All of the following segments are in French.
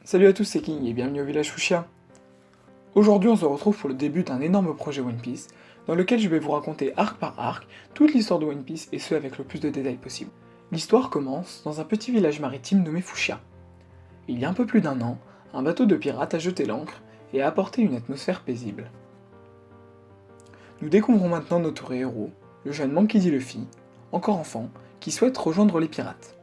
Salut à tous, c'est King et bienvenue au village Fuchsia. Aujourd'hui on se retrouve pour le début d'un énorme projet One Piece, dans lequel je vais vous raconter arc par arc toute l'histoire de One Piece et ce avec le plus de détails possible. L'histoire commence dans un petit village maritime nommé Fuchsia. Il y a un peu plus d'un an, un bateau de pirates a jeté l'ancre et a apporté une atmosphère paisible. Nous découvrons maintenant notre héros, le jeune Monkey D. Luffy, encore enfant, qui souhaite rejoindre les pirates.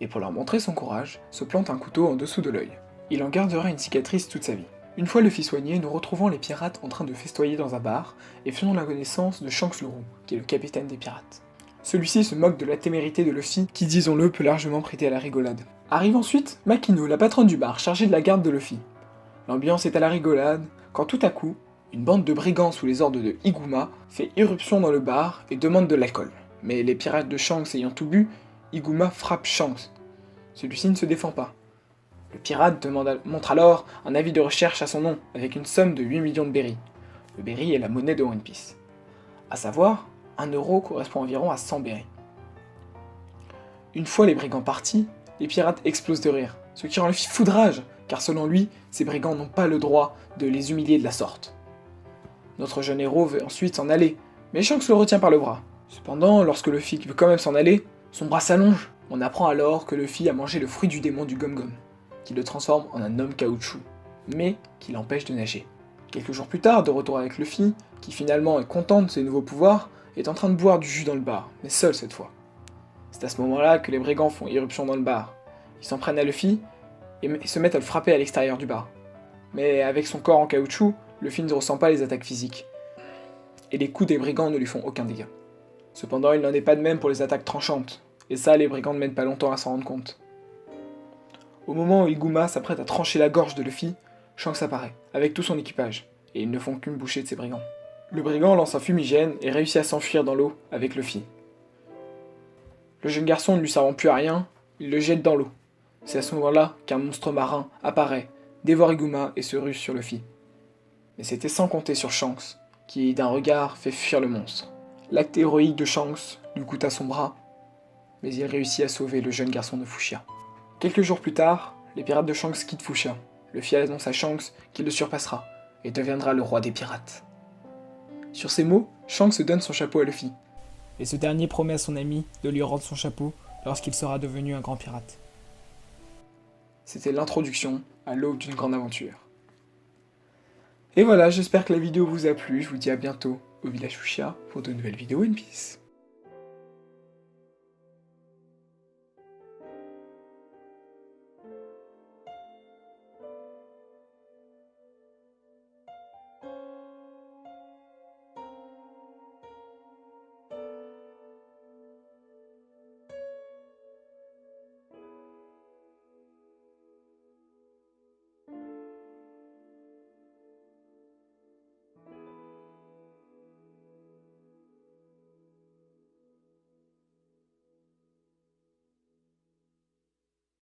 Et pour leur montrer son courage, se plante un couteau en dessous de l'œil. Il en gardera une cicatrice toute sa vie. Une fois Luffy soigné, nous retrouvons les pirates en train de festoyer dans un bar, et faisons la connaissance de Shanks le Roux, qui est le capitaine des pirates. Celui-ci se moque de la témérité de Luffy, qui disons-le peut largement prêter à la rigolade. Arrive ensuite Makino, la patronne du bar, chargée de la garde de Luffy. L'ambiance est à la rigolade, quand tout à coup, une bande de brigands sous les ordres de Iguma fait irruption dans le bar et demande de l'alcool. Mais les pirates de Shanks ayant tout bu, Iguma frappe Shanks. Celui-ci ne se défend pas. Le pirate montre alors un avis de recherche à son nom, avec une somme de 8 millions de berries. Le berry est la monnaie de One Piece. A savoir, 1 euro correspond environ à 100 berries. Une fois les brigands partis, les pirates explosent de rire, ce qui rend Luffy fou de rage, car selon lui, ces brigands n'ont pas le droit de les humilier de la sorte. Notre jeune héros veut ensuite s'en aller, mais Shanks le retient par le bras. Cependant, lorsque Luffy veut quand même s'en aller, son bras s'allonge. On apprend alors que Luffy a mangé le fruit du démon du Gum-Gum, qui le transforme en un homme caoutchouc, mais qui l'empêche de nager. Quelques jours plus tard, de retour avec Luffy, qui finalement est content de ses nouveaux pouvoirs, est en train de boire du jus dans le bar, mais seul cette fois. C'est à ce moment-là que les brigands font irruption dans le bar. Ils s'en prennent à Luffy et se mettent à le frapper à l'extérieur du bar. Mais avec son corps en caoutchouc, Luffy ne ressent pas les attaques physiques. Et les coups des brigands ne lui font aucun dégât. Cependant, il n'en est pas de même pour les attaques tranchantes. Et ça, les brigands ne mettent pas longtemps à s'en rendre compte. Au moment où Iguma s'apprête à trancher la gorge de Luffy, Shanks apparaît, avec tout son équipage, et ils ne font qu'une bouchée de ses brigands. Le brigand lance un fumigène et réussit à s'enfuir dans l'eau avec Luffy. Le jeune garçon ne lui servant plus à rien, il le jette dans l'eau. C'est à ce moment-là qu'un monstre marin apparaît, dévore Iguma et se ruse sur Luffy. Mais c'était sans compter sur Shanks, qui d'un regard fait fuir le monstre. L'acte héroïque de Shanks lui coûta son bras, mais il réussit à sauver le jeune garçon de Fuchsia. Quelques jours plus tard, les pirates de Shanks quittent Fuchsia. Luffy annonce à Shanks qu'il le surpassera et deviendra le roi des pirates. Sur ces mots, Shanks donne son chapeau à Luffy, et ce dernier promet à son ami de lui rendre son chapeau lorsqu'il sera devenu un grand pirate. C'était l'introduction à l'aube d'une grande aventure. Et voilà, j'espère que la vidéo vous a plu, je vous dis à bientôt au village Fuchsia pour de nouvelles vidéos One Piece.